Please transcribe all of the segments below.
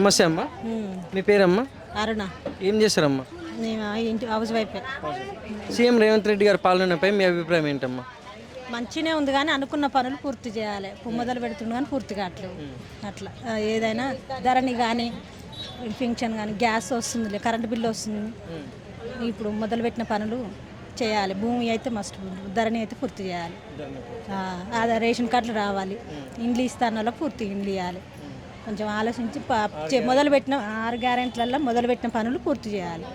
నమస్తే అమ్మా. మీ పేరమ్మా? అరుణ. ఏం చేస్తారమ్మా? నేను ఇంటి house wife. CM Revanth Reddy గారి పాలనపై మీ అభిప్రాయం ఏంటమ్మా? మంచిగానే ఉంది కానీ అనుకున్న పనులు పూర్తి చేయాలి. మొదలు పెడుతుంది కానీ పూర్తి కావట్లేదు. అట్లా ఏదైనా ధరని కానీ పింఛన్ కానీ గ్యాస్ వస్తుంది, కరెంటు బిల్లు వస్తుంది. ఇప్పుడు మొదలుపెట్టిన పనులు చేయాలి. భూమి అయితే మస్ట్, ధరని అయితే పూర్తి చేయాలి. అదే రేషన్ కార్డులు రావాలి. ఇండ్లు ఇస్తాను వాళ్ళకి పూర్తి ఇండ్లు ఇవ్వాలి. కొంచెం ఆలోచించి మొదలుపెట్టిన 6 గ్యారెంట్లలో మొదలుపెట్టిన పనులు పూర్తి చేయాలి.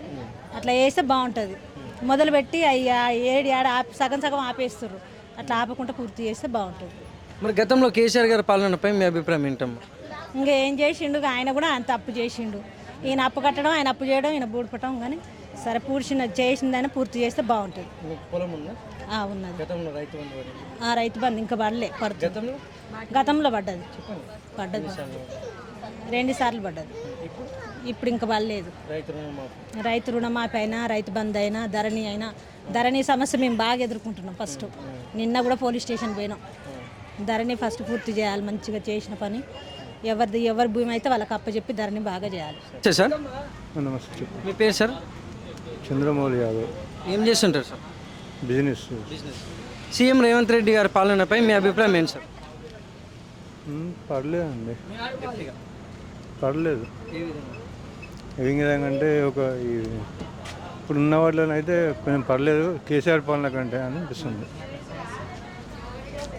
అట్లా చేస్తే బాగుంటుంది. మొదలుపెట్టి అయ్యా ఏడు సగం సగం ఆపేస్తారు. అట్లా ఆపకుండా పూర్తి చేస్తే బాగుంటుంది. మరి గతంలో కేసీఆర్ గారి పాలనపై మీ అభిప్రాయం ఏంటమ్మా? ఇంకా ఏం చేసిండు, ఆయన కూడా ఆయన తప్పు చేసిండు. ఈయన అప్పు కట్టడం, ఆయన అప్పు చేయడం, ఈయన బూడిపట్టడం. కానీ సరే చేసిందైనా పూర్తి చేస్తే బాగుంటుంది. పొలం ఉందా? ఉన్నది. గతంలో రైతు బంధు ఇంకా పడలే. గతంలో పడ్డది 2 సార్లు పడ్డది. ఇప్పుడు ఇంకా పడలేదు. రైతు రుణమాఫీ అయినా, రైతు బంధు అయినా, ధరణి సమస్య మేము బాగా ఎదుర్కొంటున్నాం. ఫస్ట్ నిన్న కూడా పోలీస్ స్టేషన్ పోయినాం. ధరణి ఫస్ట్ పూర్తి చేయాలి. మంచిగా చేసిన పని ఎవరి భూమి అయితే వాళ్ళకి అప్పచెప్పి ధరణి బాగా చేయాలి. సార్ నమస్తే. మీ పేరు సార్? చంద్రమౌళి యాదవ్. ఏం చేస్తుంటారు sir? Business. CM Revanth Reddy గారి పాలనపై మీ అభిప్రాయం ఏంటి సార్? పర్లేదండి, పర్లేదు. ఏ విధంగా అంటే ఇప్పుడు ఉన్న వాటిలో అయితే కొంచెం పర్లేదు కేసీఆర్ పాలన కంటే అనిపిస్తుంది.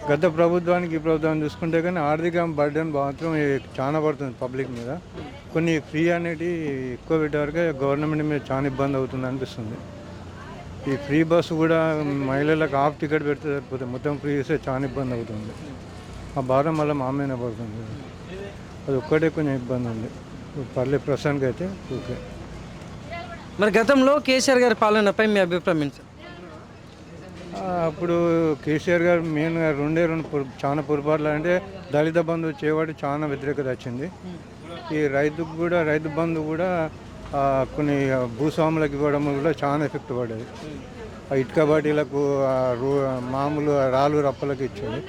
గత ప్రభుత్వానికి ఈ ప్రభుత్వాన్ని చూసుకుంటే కానీ ఆర్థిక బర్డెన్ మాత్రం చాలా పడుతుంది పబ్లిక్ మీద. కొన్ని ఫ్రీ అనేటివి ఎక్కువ పెట్టేవరకే గవర్నమెంట్ మీద చాలా ఇబ్బంది అవుతుంది అనిపిస్తుంది. ఈ ఫ్రీ బస్సు కూడా మహిళలకు హాఫ్ టికెట్ పెడితే సరిపోతే, మొత్తం ఫ్రీ చేస్తే చాలా ఇబ్బంది అవుతుంది. ఆ భారం వల్ల మా మీద పడుతుంది. అది ఒక్కటే కొంచెం ఇబ్బంది ఉంది. పర్లేదు ప్రస్తుతానికి అయితే ఓకే. మరి గతంలో కేసీఆర్ గారి పాలనపై మీ అభిప్రాయం ఏంటి సార్? అప్పుడు కేసీఆర్ గారు మెయిన్గా రెండు చాలా పొరపాట్లు అంటే దళిత బంధు చేయబడి చాలా వ్యతిరేకత వచ్చింది. ఈ రైతు బంధు కూడా కొన్ని భూస్వాములకు ఇవ్వడం కూడా చాలా ఎఫెక్ట్ పడ్డది. ఇటుక బాటీలకు మామూలు రాళ్ళు రప్పలకు ఇచ్చింది.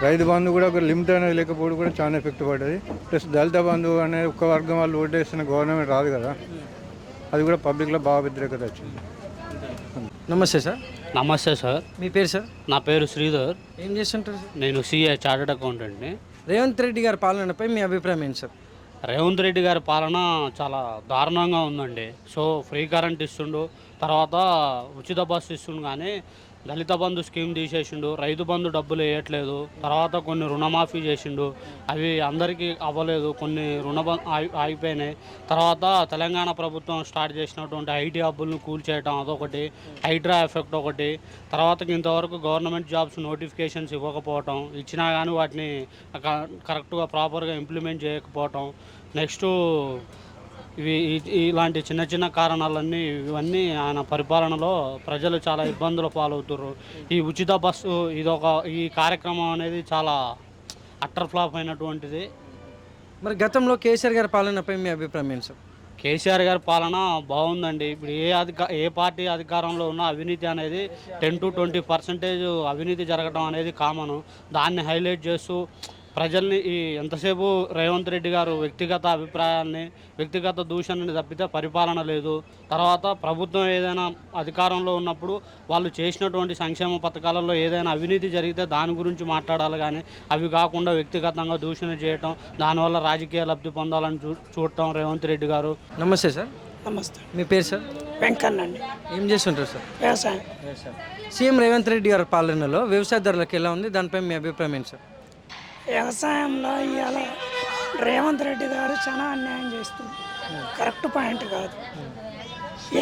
రైతు బంధు కూడా ఒక లిమిట్ అనేది లేకపోవడం కూడా చాలా ఎఫెక్ట్ పడ్డది. ప్లస్ దళిత బంధు అనేది ఒక్క వర్గం వాళ్ళు ఓటేస్తున్న గవర్నమెంట్ రాదు కదా, అది కూడా పబ్లిక్లో బాగా వ్యతిరేకత వచ్చింది. నమస్తే సార్. నమస్తే సార్. మీ పేరు సార్? నా పేరు శ్రీధర్. ఏం చేస్తుంటారు సార్? నేను సిఏ చార్టెడ్ అకౌంటెంట్ని. రేవంత్ రెడ్డి గారి పాలనపై మీ అభిప్రాయం ఏంటి సార్? రేవంత్ రెడ్డి గారి పాలన చాలా దారుణంగా ఉందండి. సో ఫ్రీ కరెంట్ ఇస్తుండు, తర్వాత ఉచిత బస్సు ఇస్తుండు, కానీ దళిత బంధు స్కీమ్ తీసేసిండు, రైతు బంధు డబ్బులు వేయట్లేదు, తర్వాత కొన్ని రుణమాఫీ చేసిండు, అవి అందరికీ అవ్వలేదు, కొన్ని ఆగిపోయినాయి. తర్వాత తెలంగాణ ప్రభుత్వం స్టార్ట్ చేసినటువంటి ఐటీ హబ్బులను కూల్చేయటం అదొకటి, హైడ్రా ఎఫెక్ట్ ఒకటి, తర్వాత ఇంతవరకు గవర్నమెంట్ జాబ్స్ నోటిఫికేషన్స్ ఇవ్వకపోవటం, ఇచ్చినా కానీ వాటిని కరెక్ట్గా ప్రాపర్గా ఇంప్లిమెంట్ చేయకపోవటం, నెక్స్ట్ ఇలాంటి చిన్న చిన్న కారణాలన్నీ ఇవన్నీ ఆయన పరిపాలనలో ప్రజలు చాలా ఇబ్బందులు పాలవుతారు. ఈ ఉచిత బస్సు ఈ కార్యక్రమం అనేది చాలా అట్టర్ ఫ్లాప్ అయినటువంటిది. మరి గతంలో కేసీఆర్ గారి పాలనపై మీ అభిప్రాయం ఏంటి సార్? కేసీఆర్ గారి పాలన బాగుందండి. ఇప్పుడు ఏ పార్టీ అధికారంలో ఉన్న అవినీతి అనేది 10 to 20% అవినీతి జరగడం అనేది కామను. దాన్ని హైలైట్ చేస్తూ ప్రజల్ని ఎంతసేపు రేవంత్ రెడ్డి గారు వ్యక్తిగత అభిప్రాయాల్ని, వ్యక్తిగత దూషణని తప్పితే పరిపాలన లేదు. తర్వాత ప్రభుత్వం ఏదైనా అధికారంలో ఉన్నప్పుడు వాళ్ళు చేసినటువంటి సంక్షేమ పథకాలలో ఏదైనా అవినీతి జరిగితే దాని గురించి మాట్లాడాలి, కానీ అవి కాకుండా వ్యక్తిగతంగా దూషణ చేయటం, దానివల్ల రాజకీయ లబ్ధి పొందాలని చూడటం రేవంత్ రెడ్డి గారు. నమస్తే సార్. నమస్తే. మీ పేరు సార్? వెంకన్న అండి. ఏం చేస్తుంటారు సార్? వ్యవసాయం. సీఎం రేవంత్ రెడ్డి గారి పాలనలో వ్యవసాయదారులకు ఎలా ఉంది, దానిపై మీ అభిప్రాయం ఏంటి సార్? వ్యవసాయంలో ఇవాళ రేవంత్ రెడ్డి గారు చాలా అన్యాయం చేస్తుంది. కరెక్ట్ పాయింట్ కాదు.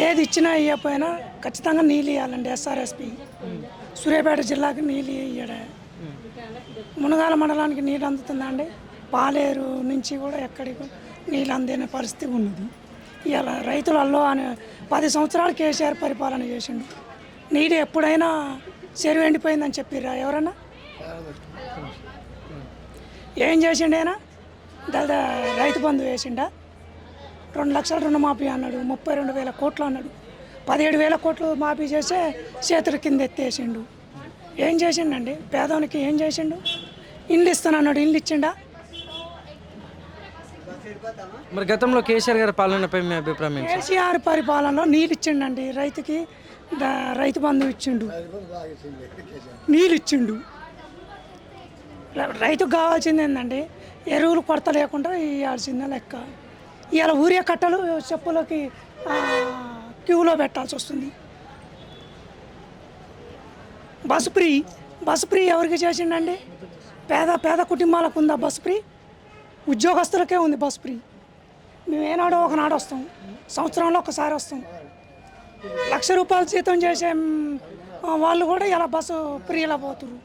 ఏది ఇచ్చినా ఇవ్వకపోయినా ఖచ్చితంగా నీళ్ళు ఇవ్వాలండి. ఎస్ఆర్ఎస్పి సూర్యాపేట జిల్లాకి నీళ్ళు ఇవ్వడే. మునగాల మండలానికి నీళ్ళు అందుతుందండి. పాలేరు నుంచి కూడా ఎక్కడికి నీళ్ళు అందిన పరిస్థితి ఉన్నది. ఇవాళ రైతులలో 10 సంవత్సరాలు కేసీఆర్ పరిపాలన చేసిండు. నీళ్ళు ఎప్పుడైనా చెరువు ఎండిపోయిందని చెప్పిర్రా ఎవరన్నా? ఏం చేసిండేనా? రైతు బంధు వేసిండా? 2 లక్షల రుణమాఫీ అన్నాడు, 32,000 కోట్లు అన్నాడు. 17,000 కోట్లు మాఫీ చేసే చేతుల కింద ఎత్తేసిండు. ఏం చేసిండండి? పేదవానికి ఏం చేసిండు? ఇల్లు ఇస్తానన్నాడు, ఇల్లు ఇచ్చిండా? మరి గతంలో కేసీఆర్ గారి పాలనపై మీ అభిప్రాయం ఏంటి? కేసీఆర్ పరిపాలనలో నీళ్ళు ఇచ్చిండండి రైతుకి, రైతు బంధు ఇచ్చిండు, నీళ్ళు ఇచ్చిండు. రైతుకు కావాల్సింది ఏంటంటే ఎరువులు కొరత లేకుండా ఇవ్వాల్సిందే లెక్క. ఇవాళ ఊరియా కట్టలు చెప్పులకి క్యూలో పెట్టాల్సి వస్తుంది. బస్సు ఫ్రీ ఎవరికి చేసిండండి? పేద కుటుంబాలకు ఉందా బస్సు ఫ్రీ? ఉద్యోగస్తులకే ఉంది బస్సు ఫ్రీ. మేము ఏనాడో ఒకనాడు వస్తాం, సంవత్సరంలో ఒకసారి వస్తాం. ₹1,00,000 జీతం చేసే వాళ్ళు కూడా ఇలా బస్సు ఫ్రీలా పోతున్నారు.